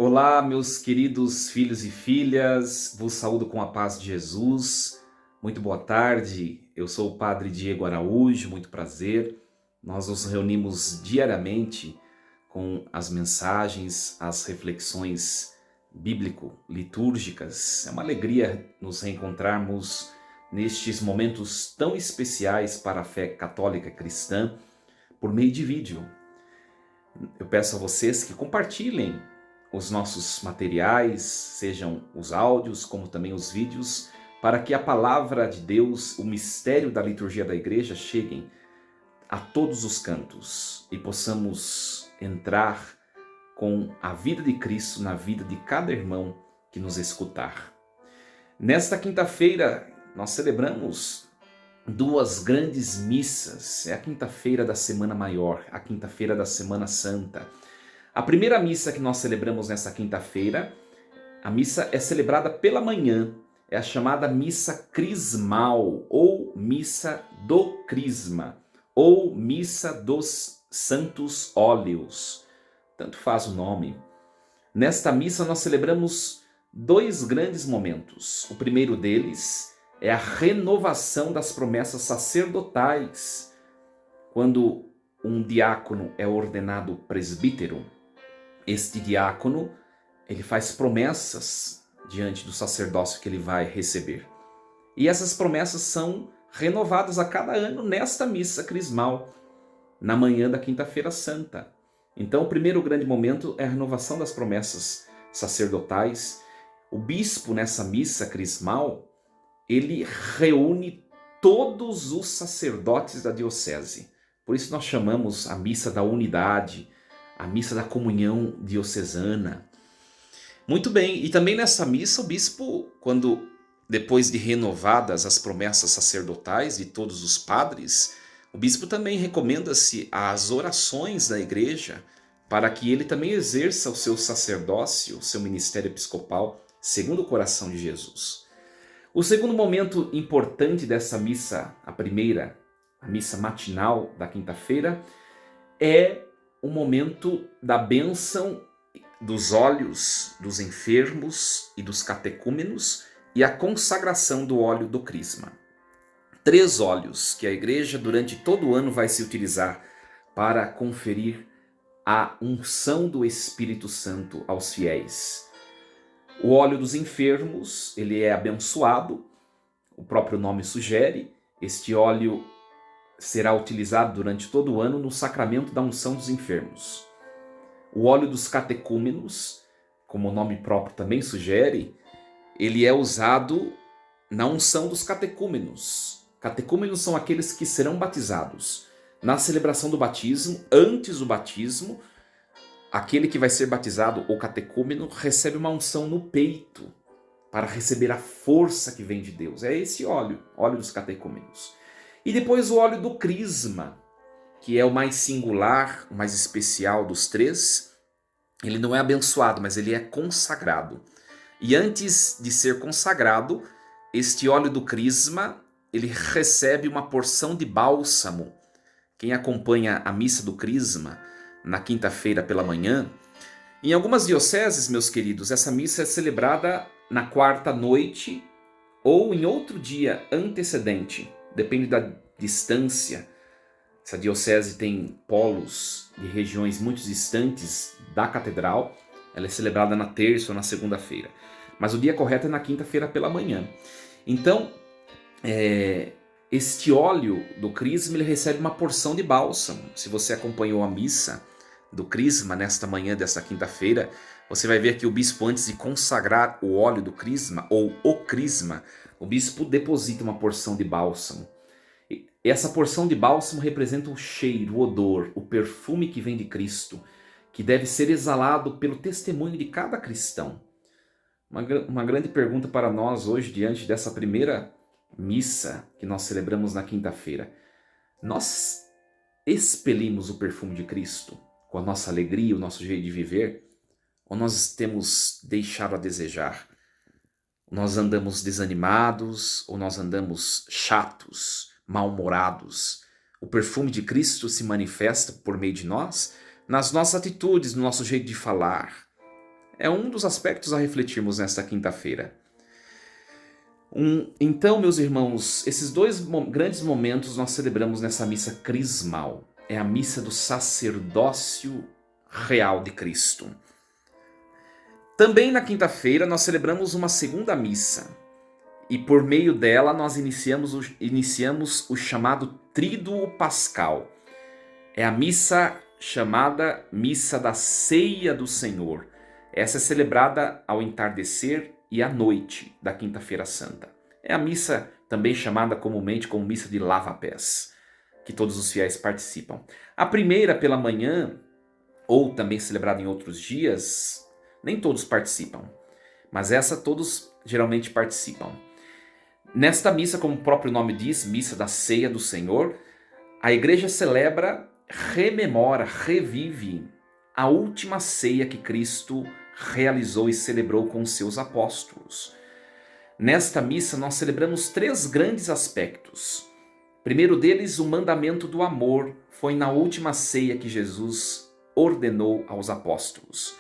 Olá, meus queridos filhos e filhas, vos saúdo com a paz de Jesus. Muito boa tarde, eu sou o Padre Diego Araújo, muito prazer. Nós nos reunimos diariamente com as mensagens, as reflexões bíblico-litúrgicas. É uma alegria nos reencontrarmos nestes momentos tão especiais para a fé católica cristã por meio de vídeo. Eu peço a vocês que compartilhem os nossos materiais, sejam os áudios como também os vídeos, para que a palavra de Deus, o mistério da liturgia da igreja cheguem a todos os cantos e possamos entrar com a vida de Cristo na vida de cada irmão que nos escutar. Nesta quinta-feira nós celebramos duas grandes missas. É a quinta-feira da Semana Maior, a quinta-feira da Semana Santa. A primeira missa que nós celebramos nessa quinta-feira, a missa é celebrada pela manhã, é a chamada missa crismal, ou missa do crisma, ou missa dos santos óleos, tanto faz o nome. Nesta missa nós celebramos dois grandes momentos. O primeiro deles é a renovação das promessas sacerdotais, quando um diácono é ordenado presbítero. Este diácono, ele faz promessas diante do sacerdócio que ele vai receber. E essas promessas são renovadas a cada ano nesta missa crismal, na manhã da quinta-feira santa. Então, o primeiro grande momento é a renovação das promessas sacerdotais. O bispo, nessa missa crismal, ele reúne todos os sacerdotes da diocese. Por isso nós chamamos a missa da unidade, a missa da comunhão diocesana. Muito bem, e também nessa missa o bispo, depois de renovadas as promessas sacerdotais de todos os padres, o bispo também recomenda-se às orações da igreja para que ele também exerça o seu sacerdócio, o seu ministério episcopal, segundo o coração de Jesus. O segundo momento importante dessa missa, a primeira, a missa matinal da quinta-feira, é o momento da bênção dos óleos dos enfermos e dos catecúmenos e a consagração do óleo do crisma. 3 óleos que a igreja durante todo o ano vai se utilizar para conferir a unção do Espírito Santo aos fiéis. O óleo dos enfermos, ele é abençoado, o próprio nome sugere. Este óleo será utilizado durante todo o ano no sacramento da unção dos enfermos. O óleo dos catecúmenos, como o nome próprio também sugere, ele é usado na unção dos catecúmenos. Catecúmenos são aqueles que serão batizados. Na celebração do batismo, antes do batismo, aquele que vai ser batizado, ou catecúmeno, recebe uma unção no peito para receber a força que vem de Deus. É esse óleo dos catecúmenos. E depois o óleo do crisma, que é o mais singular, o mais especial dos 3. Ele não é abençoado, mas ele é consagrado. E antes de ser consagrado, este óleo do crisma, ele recebe uma porção de bálsamo. Quem acompanha a missa do crisma na quinta-feira pela manhã, em algumas dioceses, meus queridos, essa missa é celebrada na quarta noite ou em outro dia antecedente, depende da distância. Essa diocese tem polos de regiões muito distantes da catedral, ela é celebrada na terça ou na segunda-feira, mas o dia correto é na quinta-feira pela manhã. Então, este óleo do crisma, ele recebe uma porção de bálsamo. Se você acompanhou a missa do crisma nesta manhã desta quinta-feira, você vai ver que o bispo, antes de consagrar o óleo do crisma, ou o crisma, o bispo deposita uma porção de bálsamo. E essa porção de bálsamo representa o cheiro, o odor, o perfume que vem de Cristo, que deve ser exalado pelo testemunho de cada cristão. Uma grande pergunta para nós hoje, diante dessa primeira missa que nós celebramos na quinta-feira. Nós expelimos o perfume de Cristo com a nossa alegria, o nosso jeito de viver? Ou nós temos deixado a desejar? Nós andamos desanimados ou nós andamos chatos, mal-humorados? O perfume de Cristo se manifesta por meio de nós nas nossas atitudes, no nosso jeito de falar. É um dos aspectos a refletirmos nesta quinta-feira. Então, meus irmãos, esses dois grandes momentos nós celebramos nessa missa crismal. É a missa do sacerdócio real de Cristo. Também na quinta-feira nós celebramos uma segunda missa. E por meio dela nós iniciamos o chamado Tríduo Pascal. É a missa chamada Missa da Ceia do Senhor. Essa é celebrada ao entardecer e à noite da Quinta-feira Santa. É a missa também chamada comumente como Missa de Lava-Pés, que todos os fiéis participam. A primeira pela manhã, ou também celebrada em outros dias, nem todos participam, mas essa todos geralmente participam. Nesta missa, como o próprio nome diz, Missa da Ceia do Senhor, a igreja celebra, rememora, revive a última ceia que Cristo realizou e celebrou com os seus apóstolos. Nesta missa nós celebramos três grandes aspectos. Primeiro deles, o mandamento do amor. Foi na última ceia que Jesus ordenou aos apóstolos: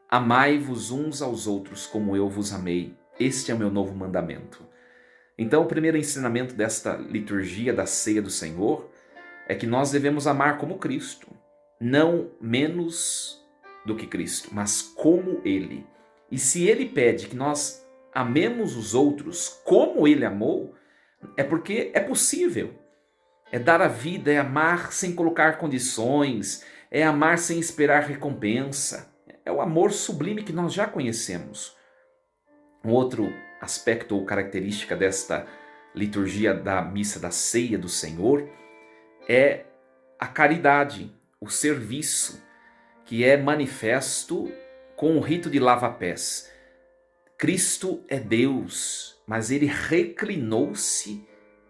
amai-vos uns aos outros como eu vos amei. Este é o meu novo mandamento. Então, o primeiro ensinamento desta liturgia da ceia do Senhor é que nós devemos amar como Cristo, não menos do que Cristo, mas como Ele. E se Ele pede que nós amemos os outros como Ele amou, é porque é possível. É dar a vida, é amar sem colocar condições, é amar sem esperar recompensa. É o amor sublime que nós já conhecemos. Um outro aspecto ou característica desta liturgia da missa da ceia do Senhor é a caridade, o serviço, que é manifesto com o rito de lava-pés. Cristo é Deus, mas ele reclinou-se,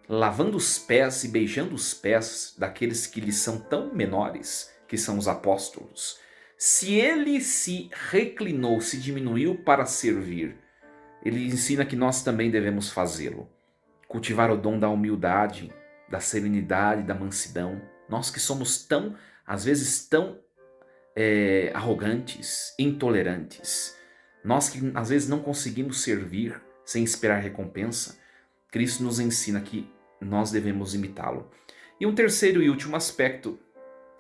lavando os pés e beijando os pés daqueles que lhe são tão menores, que são os apóstolos. Se ele se reclinou, se diminuiu para servir, ele ensina que nós também devemos fazê-lo. Cultivar o dom da humildade, da serenidade, da mansidão. Nós que somos tão, às vezes, tão arrogantes, intolerantes. Nós que às vezes não conseguimos servir sem esperar recompensa. Cristo nos ensina que nós devemos imitá-lo. E um terceiro e último aspecto,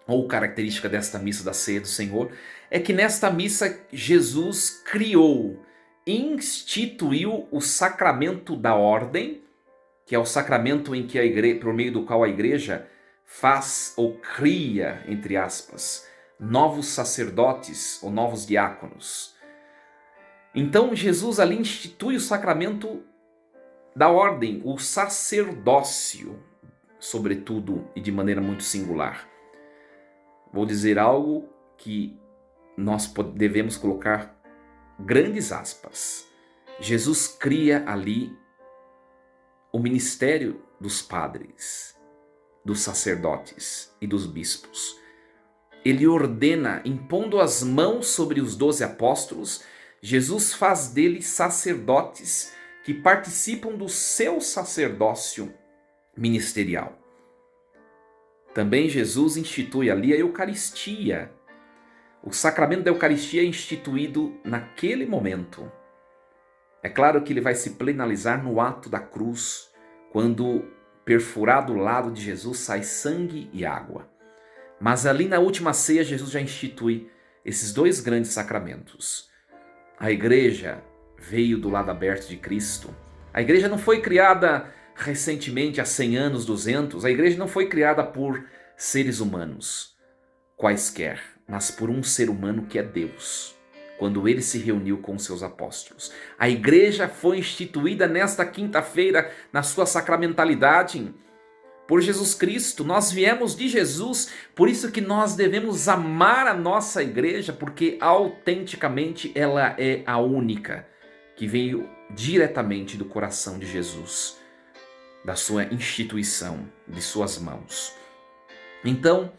ou característica desta missa da ceia do Senhor, é que nesta missa Jesus instituiu o sacramento da ordem, que é o sacramento em que por meio do qual a igreja faz ou cria, entre aspas, novos sacerdotes ou novos diáconos. Então Jesus ali institui o sacramento da ordem, o sacerdócio, sobretudo e de maneira muito singular. Vou dizer algo que nós devemos colocar grandes aspas. Jesus cria ali o ministério dos padres, dos sacerdotes e dos bispos. Ele ordena, impondo as mãos sobre os 12 apóstolos, Jesus faz deles sacerdotes que participam do seu sacerdócio ministerial. Também Jesus institui ali a Eucaristia. O sacramento da Eucaristia é instituído naquele momento. É claro que ele vai se plenalizar no ato da cruz, quando perfurado o lado de Jesus sai sangue e água. Mas ali na última ceia, Jesus já institui esses dois grandes sacramentos. A igreja veio do lado aberto de Cristo. A igreja não foi criada recentemente, há 100 anos, 200. A igreja não foi criada por seres humanos quaisquer, mas por um ser humano que é Deus, quando ele se reuniu com seus apóstolos. A igreja foi instituída nesta quinta-feira, na sua sacramentalidade, por Jesus Cristo. Nós viemos de Jesus, por isso que nós devemos amar a nossa igreja, porque autenticamente ela é a única que veio diretamente do coração de Jesus, da sua instituição, de suas mãos. Então,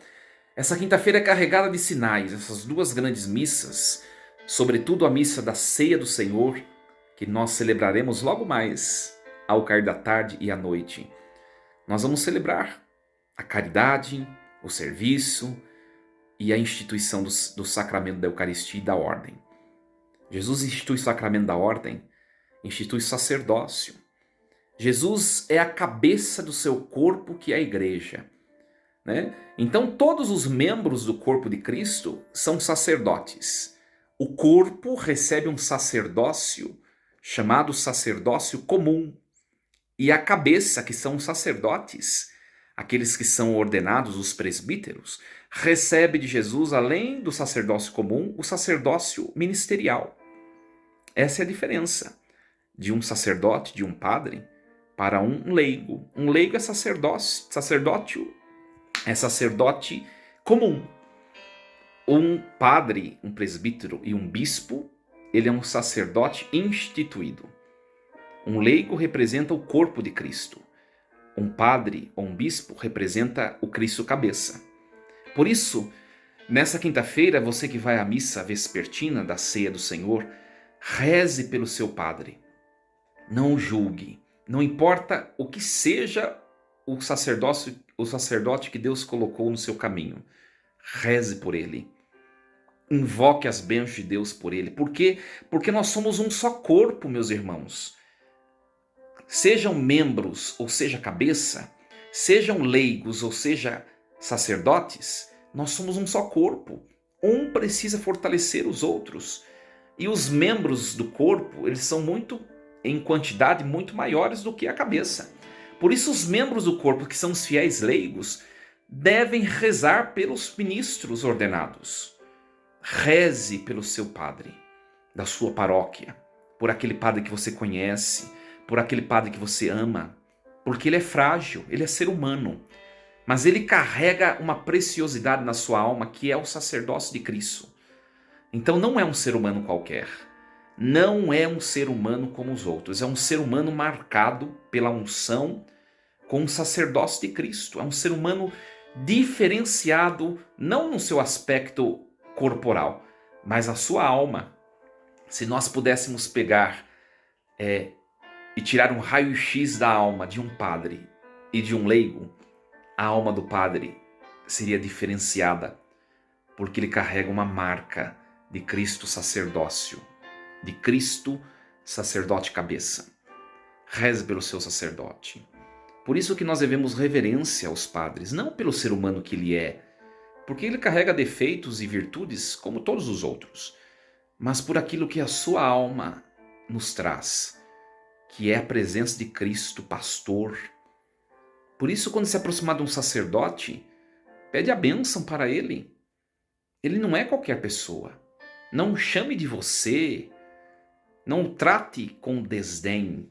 essa quinta-feira é carregada de sinais, essas duas grandes missas, sobretudo a missa da Ceia do Senhor, que nós celebraremos logo mais ao cair da tarde e à noite. Nós vamos celebrar a caridade, o serviço e a instituição do sacramento da Eucaristia e da ordem. Jesus institui o sacramento da ordem, institui sacerdócio. Jesus é a cabeça do seu corpo, que é a igreja, né? Então todos os membros do corpo de Cristo são sacerdotes. O corpo recebe um sacerdócio chamado sacerdócio comum. E a cabeça, que são os sacerdotes, aqueles que são ordenados, os presbíteros, recebe de Jesus, além do sacerdócio comum, o sacerdócio ministerial. Essa é a diferença de um sacerdote, de um padre, para um leigo. Um leigo é sacerdócio é sacerdote comum. Um padre, um presbítero e um bispo, ele é um sacerdote instituído. Um leigo representa o corpo de Cristo. Um padre ou um bispo representa o Cristo cabeça. Por isso, nessa quinta-feira, você que vai à missa vespertina da Ceia do Senhor, reze pelo seu padre. Não o julgue. Não importa o que seja o sacerdote que Deus colocou no seu caminho. Reze por ele. Invoque as bênçãos de Deus por ele. Por quê? Porque nós somos um só corpo, meus irmãos. Sejam membros ou seja cabeça, sejam leigos ou seja sacerdotes, nós somos um só corpo. Um precisa fortalecer os outros. E os membros do corpo, eles são em quantidade muito maiores do que a cabeça. Por isso os membros do corpo, que são os fiéis leigos, devem rezar pelos ministros ordenados. Reze pelo seu padre da sua paróquia, por aquele padre que você conhece, por aquele padre que você ama, porque ele é frágil, ele é ser humano, mas ele carrega uma preciosidade na sua alma, que é o sacerdócio de Cristo. Então não é um ser humano qualquer, não é um ser humano como os outros, é um ser humano marcado pela unção com o sacerdócio de Cristo, é um ser humano diferenciado, não no seu aspecto corporal, mas a sua alma. Se nós pudéssemos pegar e tirar um raio-x da alma de um padre e de um leigo, a alma do padre seria diferenciada, porque ele carrega uma marca de Cristo sacerdócio, de Cristo sacerdote cabeça. Reze pelo seu sacerdote. Por isso que nós devemos reverência aos padres, não pelo ser humano que ele é, porque ele carrega defeitos e virtudes como todos os outros, mas por aquilo que a sua alma nos traz, que é a presença de Cristo, pastor. Por isso, quando se aproximar de um sacerdote, pede a bênção para ele. Ele não é qualquer pessoa. Não o chame de você, não o trate com desdém,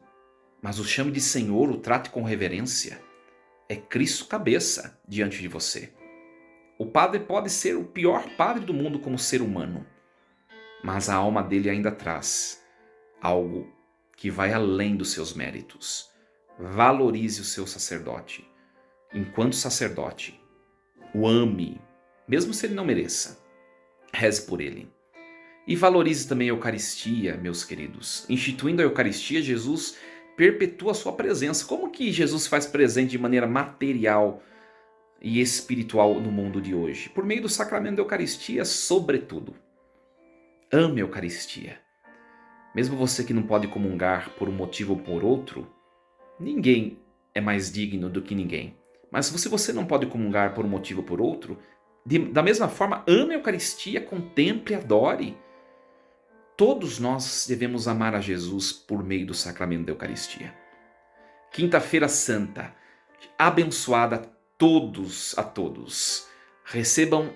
mas o chame de Senhor, o trate com reverência. É Cristo cabeça diante de você. O padre pode ser o pior padre do mundo como ser humano, mas a alma dele ainda traz algo que vai além dos seus méritos. Valorize o seu sacerdote. Enquanto sacerdote, o ame, mesmo se ele não mereça. Reze por ele. E valorize também a Eucaristia, meus queridos. Instituindo a Eucaristia, Jesus perpetua a sua presença. Como que Jesus faz presente de maneira material e espiritual no mundo de hoje? Por meio do sacramento da Eucaristia, sobretudo. Ame a Eucaristia. Mesmo você que não pode comungar por um motivo ou por outro, ninguém é mais digno do que ninguém. Mas se você não pode comungar por um motivo ou por outro, da mesma forma, ame a Eucaristia, contemple, adore. Todos nós devemos amar a Jesus por meio do sacramento da Eucaristia. Quinta-feira Santa, abençoada a todos. Recebam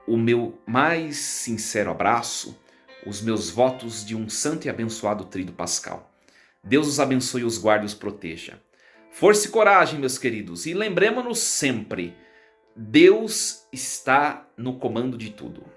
o meu mais sincero abraço, os meus votos de um santo e abençoado tríduo pascal. Deus os abençoe, os guarde e os proteja. Força e coragem, meus queridos, e lembremos-nos sempre, Deus está no comando de tudo.